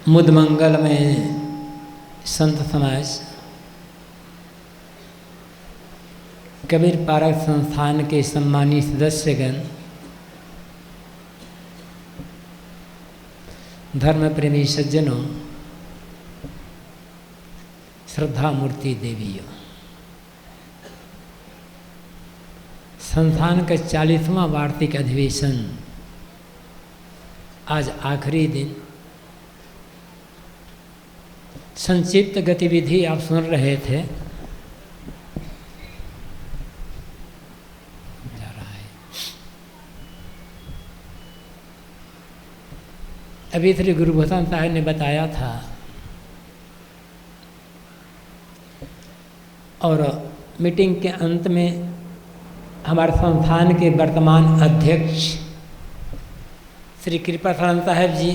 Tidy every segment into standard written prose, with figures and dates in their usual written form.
मुदमंगल में संत समाज कबीर पारक संस्थान के सम्मानित सदस्यगण, धर्म प्रेमी सज्जनों, श्रद्धा मूर्ति देवियों, संस्थान का 40वां वार्षिक अधिवेशन आज आखिरी दिन। संक्षिप्त गतिविधि आप सुन रहे थे। जा रहा है अभी श्री गुरुभूषण साहब ने बताया था और मीटिंग के अंत में हमारे संस्थान के वर्तमान अध्यक्ष श्री कृपाशरण साहब जी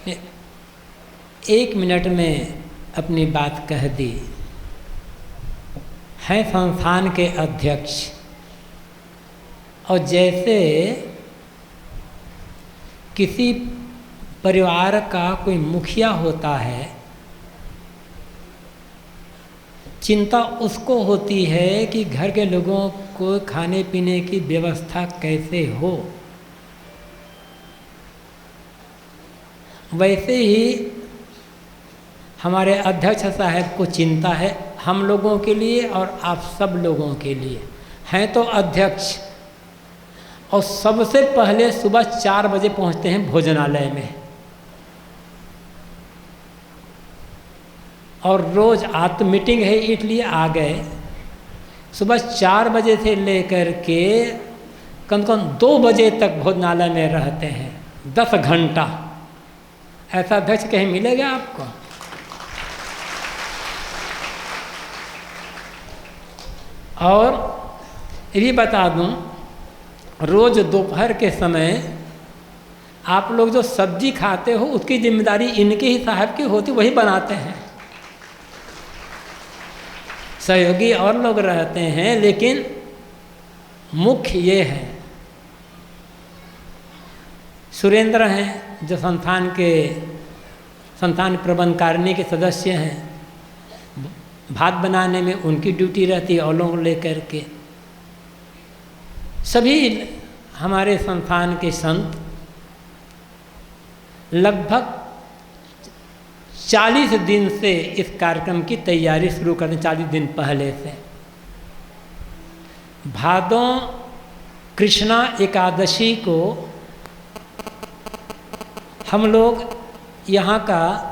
ने 1 मिनट में अपनी बात कह दी। हैं संस्थान के अध्यक्ष, और जैसे किसी परिवार का कोई मुखिया होता है, चिंता उसको होती है कि घर के लोगों को खाने पीने की व्यवस्था कैसे हो, वैसे ही हमारे अध्यक्ष साहब को चिंता है हम लोगों के लिए और आप सब लोगों के लिए। हैं तो अध्यक्ष, और सबसे पहले सुबह 4 बजे पहुंचते हैं भोजनालय में, और रोज़ आज तो मीटिंग है इसलिए आ गए। सुबह 4 बजे से लेकर के कम से कम 2 बजे तक भोजनालय में रहते हैं, 10 घंटा। ऐसा अध्यक्ष कहीं मिलेगा आपको? और ये भी बता दूं, रोज़ दोपहर के समय आप लोग जो सब्जी खाते हो उसकी जिम्मेदारी इनके ही साहब की होती, वही बनाते हैं। सहयोगी और लोग रहते हैं, लेकिन मुख्य ये है। सुरेंद्र हैं जो संस्थान प्रबंधकारिणी के सदस्य हैं, भात बनाने में उनकी ड्यूटी रहती है और लोग लेकर के। सभी हमारे संस्थान के संत लगभग 40 दिन से इस कार्यक्रम की तैयारी शुरू करते, 40 दिन पहले से। भादों कृष्णा एकादशी को हम लोग यहाँ का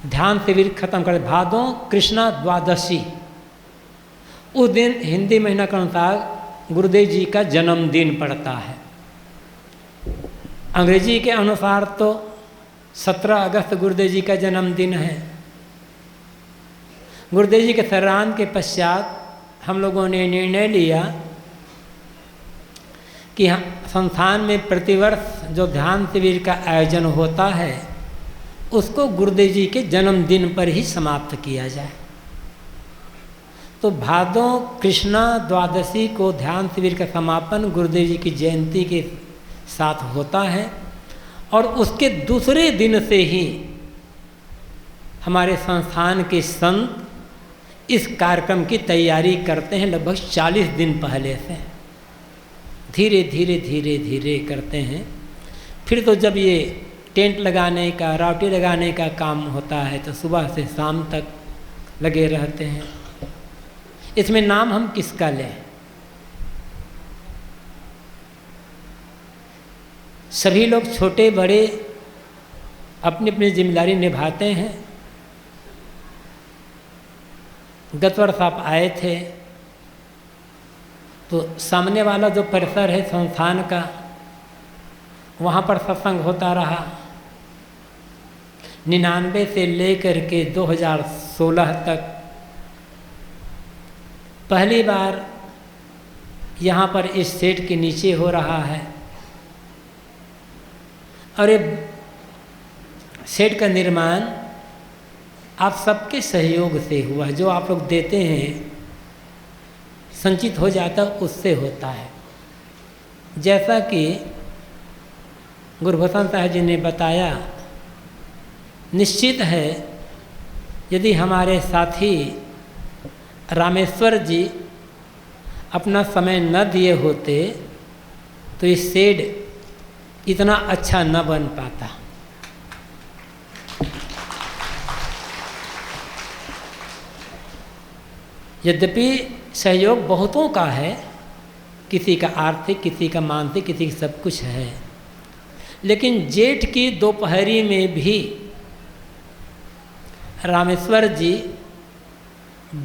ध्यान शिविर खत्म कर, भादों कृष्णा द्वादशी, उस दिन हिंदी महीना के अनुसार गुरुदेव जी का जन्मदिन पड़ता है। अंग्रेजी के अनुसार तो 17 अगस्त गुरुदेव जी का जन्मदिन है। गुरुदेव जी के शरीरांत के पश्चात हम लोगों ने निर्णय लिया कि संस्थान में प्रतिवर्ष जो ध्यान शिविर का आयोजन होता है उसको गुरुदेव जी के जन्मदिन पर ही समाप्त किया जाए। तो भादों कृष्णा द्वादशी को ध्यान शिविर का समापन गुरुदेव जी की जयंती के साथ होता है, और उसके दूसरे दिन से ही हमारे संस्थान के संत इस कार्यक्रम की तैयारी करते हैं। लगभग 40 दिन पहले से धीरे धीरे करते हैं। फिर तो जब ये टेंट लगाने का, रावटी लगाने का काम होता है तो सुबह से शाम तक लगे रहते हैं। इसमें नाम हम किसका लें? सभी लोग छोटे बड़े अपनी अपनी जिम्मेदारी निभाते हैं। गत वर्ष आप आए थे तो सामने वाला जो परिसर है संस्थान का, वहाँ पर सत्संग होता रहा। 99 से लेकर के 2016 तक पहली बार यहाँ पर इस सेट के नीचे हो रहा है, और ये सेट का निर्माण आप सबके सहयोग से हुआ है। जो आप लोग देते हैं संचित हो जाता, उससे होता है। जैसा कि गुरुभूषण साहब जी ने बताया निश्चित है यदि हमारे साथी रामेश्वर जी अपना समय न दिए होते तो ये शेड इतना अच्छा न बन पाता। यद्यपि सहयोग बहुतों का है, किसी का आर्थिक, किसी का मानसिक, किसी का सब कुछ है, लेकिन जेठ की दोपहरी में भी रामेश्वर जी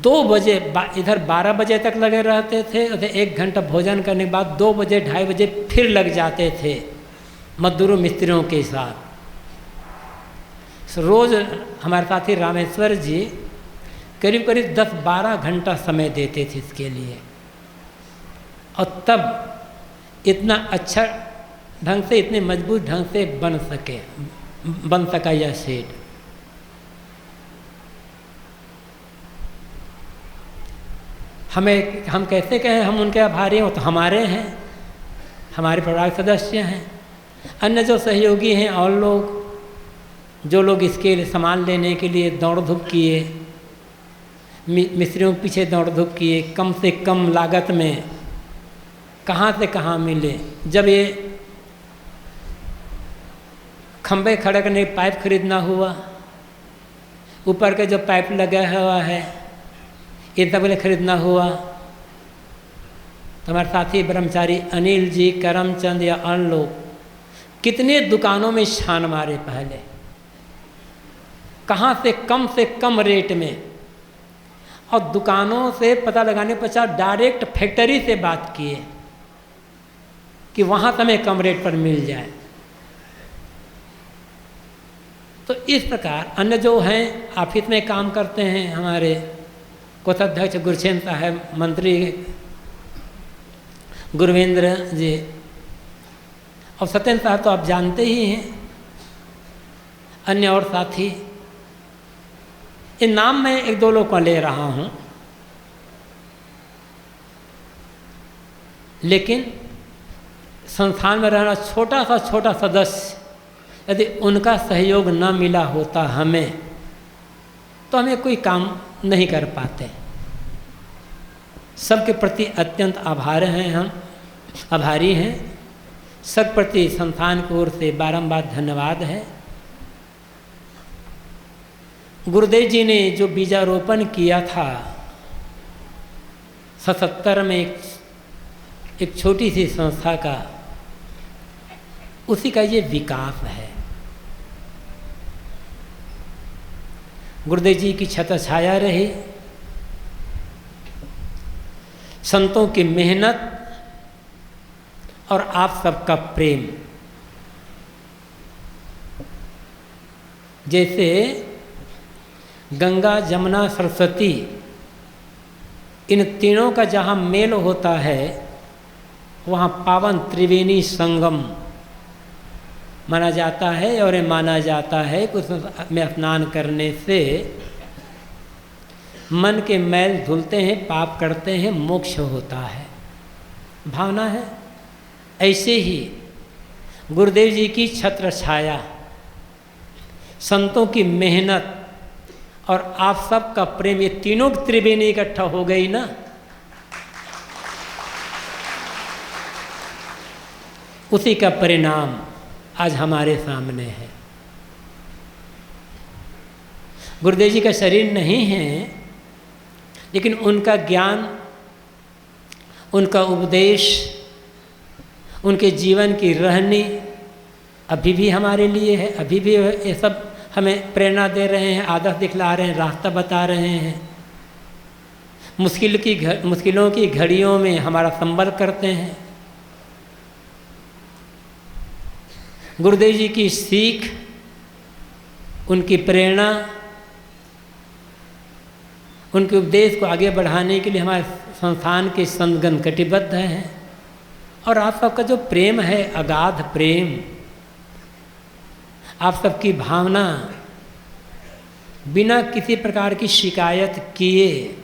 2 बजे इधर 12 बजे तक लगे रहते थे, उधर 1 घंटा भोजन करने के बाद 2 बजे 2:30 बजे फिर लग जाते थे मजदूरों मिस्त्रियों के साथ। रोज़ हमारे साथी रामेश्वर जी करीब करीब 10-12 घंटा समय देते थे इसके लिए, और तब इतना अच्छा ढंग से, इतने मजबूत ढंग से बन सका यह शेड। हम कैसे कहें हम उनके आभारी हैं? तो हमारे हैं, हमारे परिवार के सदस्य हैं। अन्य जो सहयोगी हैं और लोग, जो लोग इसके लिए सामान लेने के लिए दौड़ धूप किए, मिस्त्रियों के पीछे दौड़ धूप किए, कम से कम लागत में कहाँ से कहाँ मिले। जब ये खंभे खड़े करने पाइप खरीदना हुआ, ऊपर के जो पाइप लगा हुआ है ये सब खरीदना हुआ, तो हमारे साथी ब्रह्मचारी अनिल जी, करमचंद या अन्य लोग कितने दुकानों में छान मारे पहले, कहाँ से कम रेट में, और दुकानों से पता लगाने पश्चात डायरेक्ट फैक्ट्री से बात किए कि वहाँ हमें कम रेट पर मिल जाए। तो इस प्रकार अन्य जो हैं ऑफिस में काम करते हैं, हमारे कोषाध्यक्ष गुरचेन साहब, मंत्री गुरवेंद्र जी और सत्येंद्र साहब तो आप जानते ही हैं, अन्य और साथी, इन नाम मैं 1-2 लोग का ले रहा हूँ, लेकिन संस्थान में रहना छोटा सदस्य, यदि उनका सहयोग न मिला होता हमें, तो हमें कोई काम नहीं कर पाते। सबके प्रति अत्यंत आभारी हैं। सब प्रति संस्थान की ओर से बारंबार धन्यवाद है। गुरुदेव जी ने जो बीजारोपण किया था 77 में एक छोटी सी संस्था का, उसी का ये विकास है। गुरुदेव जी की छत्र छाया रही, संतों की मेहनत और आप सबका प्रेम। जैसे गंगा, जमुना, सरस्वती, इन तीनों का जहाँ मेल होता है, वहाँ पावन त्रिवेणी संगम माना जाता है। और ये माना जाता है कि उसमें स्नान करने से मन के मैल धुलते हैं, पाप करते हैं, मोक्ष होता है, भावना है। ऐसे ही गुरुदेव जी की छत्र छाया, संतों की मेहनत और आप सब का प्रेम, ये तीनों त्रिवेणी इकट्ठा हो गई ना, उसी का परिणाम आज हमारे सामने है। गुरुदेव जी का शरीर नहीं है, लेकिन उनका ज्ञान, उनका उपदेश, उनके जीवन की रहनी अभी भी हमारे लिए है। अभी भी ये सब हमें प्रेरणा दे रहे हैं, आदर्श दिखला रहे हैं, रास्ता बता रहे हैं। मुश्किलों की घड़ियों में हमारा संबल करते हैं। गुरुदेव जी की सीख, उनकी प्रेरणा, उनके उपदेश को आगे बढ़ाने के लिए हमारे संस्थान के संतगण कटिबद्ध हैं। और आप सबका जो प्रेम है, अगाध प्रेम, आप सबकी भावना, बिना किसी प्रकार की शिकायत किए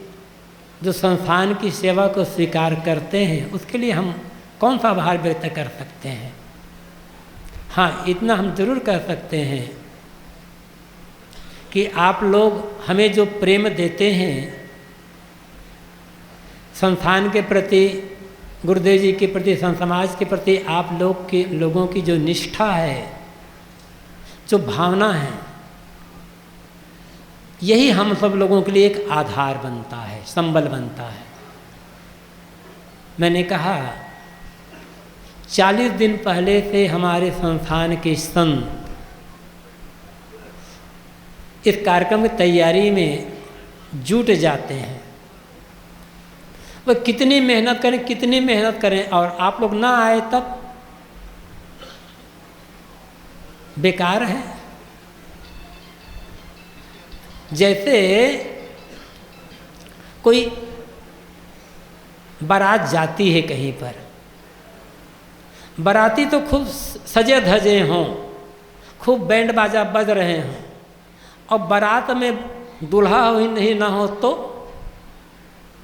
जो संस्थान की सेवा को स्वीकार करते हैं, उसके लिए हम कौन सा आभार व्यक्त कर सकते हैं। हाँ, इतना हम जरूर कह सकते हैं कि आप लोग हमें जो प्रेम देते हैं संस्थान के प्रति, गुरुदेव जी के प्रति, संत समाज के प्रति आप लोगों की जो निष्ठा है, जो भावना है, यही हम सब लोगों के लिए एक आधार बनता है, संबल बनता है। मैंने कहा 40 दिन पहले से हमारे संस्थान के संत इस कार्यक्रम की तैयारी में जुट जाते हैं। वह कितनी मेहनत करें और आप लोग ना आए तब बेकार है। जैसे कोई बारात जाती है कहीं पर, बाराती तो खूब सजे धजे हों, खूब बैंड बाजा बज रहे हों, और बारात में दूल्हा ही नहीं ना हो तो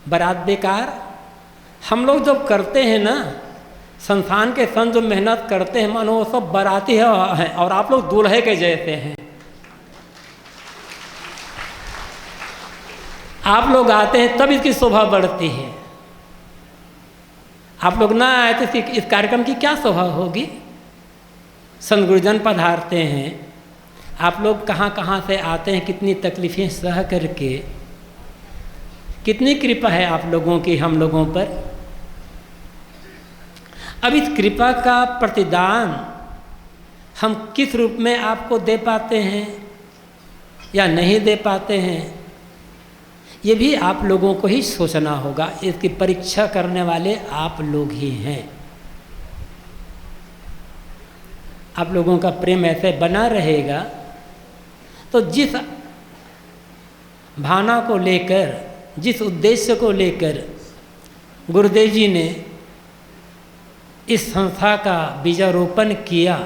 बारात बेकार। हम लोग जब करते हैं ना, संस्थान के संत जो मेहनत करते हैं, मानो वो सब बाराती है और आप लोग दूल्हे के जैसे हैं। आप लोग आते हैं तब इसकी शोभा बढ़ती है। आप लोग ना आए तो इस कार्यक्रम की क्या शोभा होगी। संत गुरुजन पधारते हैं, आप लोग कहाँ कहाँ से आते हैं, कितनी तकलीफ़ें सह करके, कितनी कृपा है आप लोगों की हम लोगों पर। अब इस कृपा का प्रतिदान हम किस रूप में आपको दे पाते हैं या नहीं दे पाते हैं, ये भी आप लोगों को ही सोचना होगा। इसकी परीक्षा करने वाले आप लोग ही हैं। आप लोगों का प्रेम ऐसे बना रहेगा तो जिस भावना को लेकर, जिस उद्देश्य को लेकर गुरुदेव जी ने इस संस्था का बीजारोपण किया,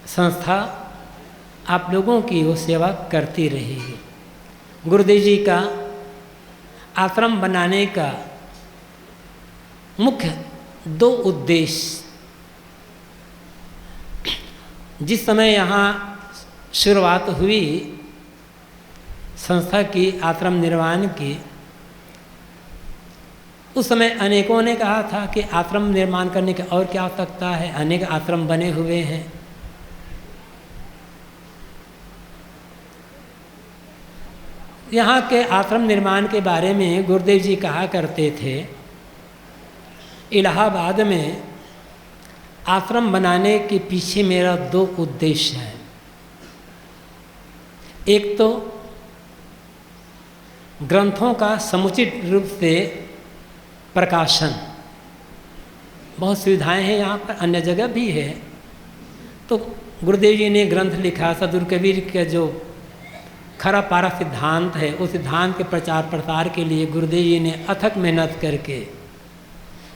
संस्था आप लोगों की वो सेवा करती रहेगी। गुरुदेव जी का आश्रम बनाने का मुख्य 2 उद्देश्य, जिस समय यहाँ शुरुआत हुई संस्था की आश्रम निर्माण की, उस समय अनेकों ने कहा था कि आश्रम निर्माण करने की और क्या आवश्यकता है, अनेक आश्रम बने हुए हैं। यहाँ के आश्रम निर्माण के बारे में गुरुदेव जी कहा करते थे, इलाहाबाद में आश्रम बनाने के पीछे मेरा 2 उद्देश्य है। एक तो ग्रंथों का समुचित रूप से प्रकाशन, बहुत सुविधाएं हैं यहाँ पर, अन्य जगह भी है। तो गुरुदेव जी ने ग्रंथ लिखा, सदगुरु कबीर का जो खरा पारा सिद्धांत है, उस सिद्धांत के प्रचार प्रसार के लिए गुरुदेव जी ने अथक मेहनत करके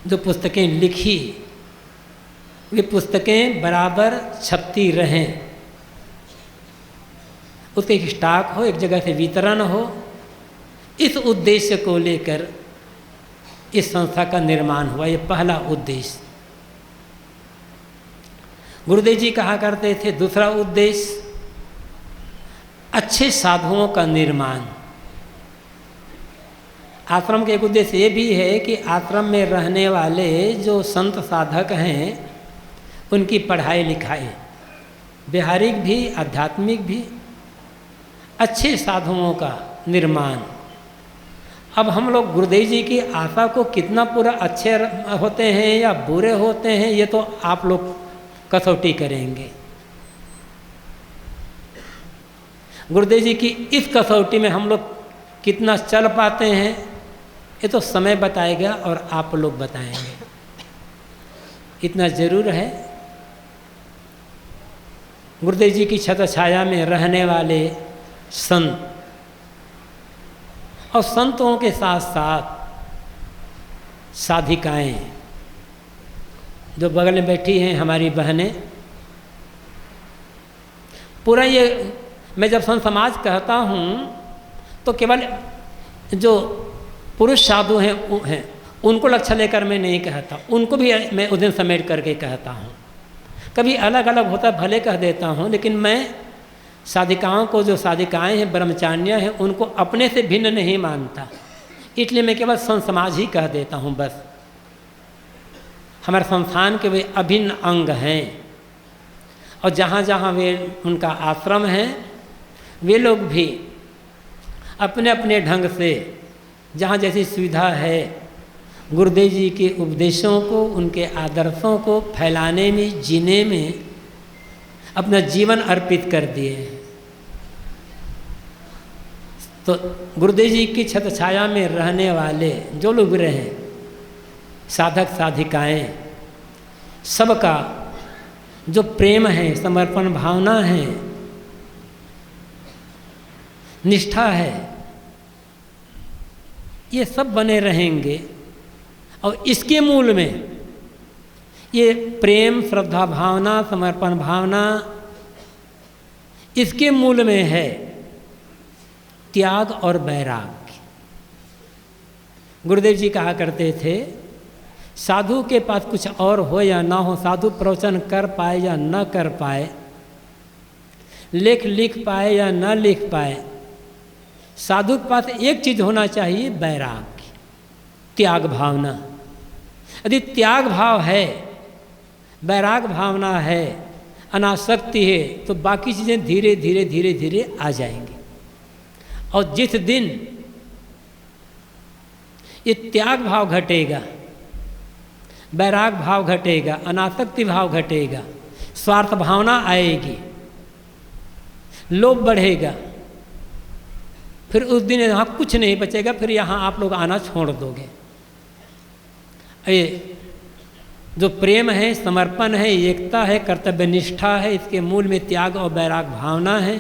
जो पुस्तकें लिखी, वे पुस्तकें बराबर छपती रहें, उसके एक स्टॉक हो, एक जगह से वितरण हो। इस उद्देश्य को लेकर इस संस्था का निर्माण हुआ, ये पहला उद्देश्य। गुरुदेव जी कहा करते थे, दूसरा उद्देश्य अच्छे साधुओं का निर्माण। आश्रम का एक उद्देश्य ये भी है कि आश्रम में रहने वाले जो संत साधक हैं, उनकी पढ़ाई लिखाई, व्यवहारिक भी आध्यात्मिक भी, अच्छे साधुओं का निर्माण। अब हम लोग गुरुदेव जी की आशा को कितना पूरा अच्छे होते हैं या बुरे होते हैं, ये तो आप लोग कसौटी करेंगे। गुरुदेव जी की इस कसौटी में हम लोग कितना चल पाते हैं, ये तो समय बताएगा और आप लोग बताएंगे। इतना जरूर है, गुरुदेव जी की छत्र छाया में रहने वाले संत और संतों के साथ साथ साधिकाएं जो बगल में बैठी हैं, हमारी बहनें, पूरा ये मैं जब संत समाज कहता हूँ तो केवल जो पुरुष साधु हैं उनको लक्ष्य लेकर मैं नहीं कहता, उनको भी मैं उस दिन समेट करके कहता हूँ। कभी अलग अलग होता भले कह देता हूँ, लेकिन मैं साधिकाओं को, जो साधिकाएं हैं, ब्रह्मचारियाँ हैं, उनको अपने से भिन्न नहीं मानता, इसलिए मैं केवल संत समाज ही कह देता हूँ बस। हमारे संस्थान के वे अभिन्न अंग हैं और जहाँ जहाँ वे उनका आश्रम है, वे लोग भी अपने अपने ढंग से जहाँ जैसी सुविधा है गुरुदेव जी के उपदेशों को, उनके आदर्शों को फैलाने में, जीने में अपना जीवन अर्पित कर दिए हैं। तो गुरुदेव जी की छत्र छाया में रहने वाले जो लोग रहे, साधक साधिकाएं, सबका जो प्रेम है, समर्पण भावना है, निष्ठा है, ये सब बने रहेंगे। और इसके मूल में ये प्रेम, श्रद्धा भावना, समर्पण भावना, इसके मूल में है त्याग और वैराग्य। गुरुदेव जी कहा करते थे, साधु के पास कुछ और हो या ना हो, साधु प्रवचन कर पाए या न कर पाए, लेख लिख पाए या न लिख पाए, साधु के पास एक चीज़ होना चाहिए, वैराग्य, त्याग भावना। यदि त्याग भाव है, वैराग भावना है, अनासक्ति है, तो बाकी चीज़ें धीरे धीरे धीरे धीरे आ जाएंगी। और जिस दिन ये त्याग भाव घटेगा, वैराग भाव घटेगा, अनासक्ति भाव घटेगा, स्वार्थ भावना आएगी, लोभ बढ़ेगा, फिर उस दिन यहाँ कुछ नहीं बचेगा, फिर यहाँ आप लोग आना छोड़ दोगे। ये जो प्रेम है, समर्पण है, एकता है, कर्तव्य निष्ठा है, इसके मूल में त्याग और वैराग भावना है।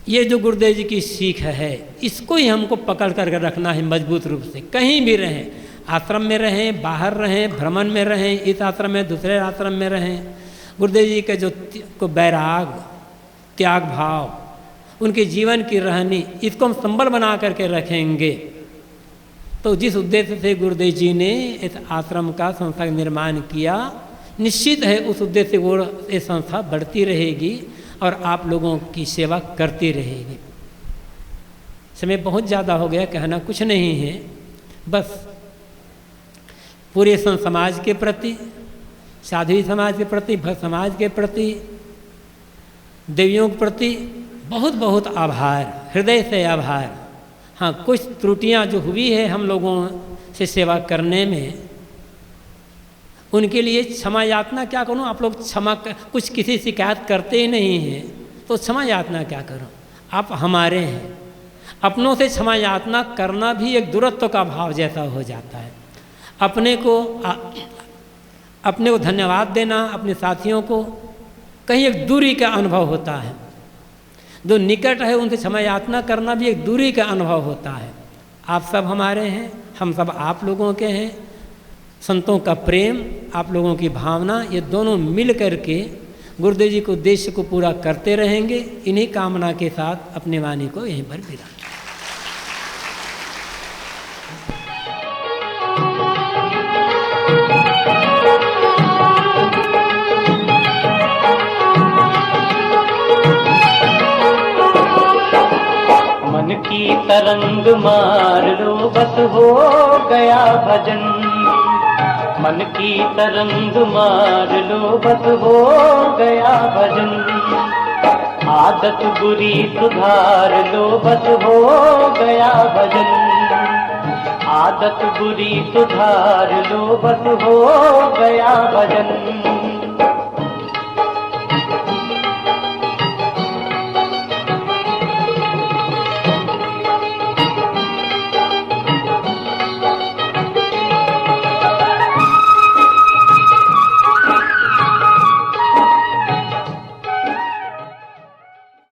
ये जो गुरुदेव जी की सीख है, इसको ही हमको पकड़ कर रखना है मजबूत रूप से। कहीं भी रहें, आश्रम में रहें, बाहर रहें, भ्रमण में रहें, इस आश्रम में दूसरे आश्रम में रहें, गुरुदेव जी के जो को वैराग, त्याग भाव, उनके जीवन की रहनी, इसको हम संबल बना करके रखेंगे तो जिस उद्देश्य से गुरुदेव जी ने इस आश्रम का संस्था का निर्माण किया, निश्चित है उस उद्देश्य से वो ये संस्था बढ़ती रहेगी और आप लोगों की सेवा करती रहेगी। समय बहुत ज़्यादा हो गया, कहना कुछ नहीं है, बस पूरे संत समाज के प्रति, साध्वी समाज के प्रति, भक्त समाज के प्रति, देवियों के प्रति बहुत बहुत आभार, हृदय से आभार। हाँ, कुछ त्रुटियां जो हुई है हम लोगों से सेवा करने में, उनके लिए क्षमा यातना क्या करूं। आप लोग क्षमा कुछ किसी शिकायत करते ही नहीं हैं तो क्षमा यातना क्या करूं। आप हमारे हैं, अपनों से क्षमा यातना करना भी एक दूरत्व का भाव जैसा हो जाता है। अपने को धन्यवाद देना, अपने साथियों को, कहीं एक दूरी का अनुभव होता है। जो निकट है उनसे क्षमा यातना करना भी एक दूरी का अनुभव होता है। आप सब हमारे हैं, हम सब आप लोगों के हैं। संतों का प्रेम, आप लोगों की भावना, ये दोनों मिल करके गुरुदेव जी के उद्देश्य को पूरा करते रहेंगे। इन्हीं कामना के साथ अपनी वाणी को यहीं पर विराम। मन की तरंग मार लो, बस हो गया भजन। मन की तरंग मार लो, बस हो गया भजन। आदत बुरी सुधार लो, बस हो गया भजन। आदत बुरी सुधार लो, बस हो गया भजन।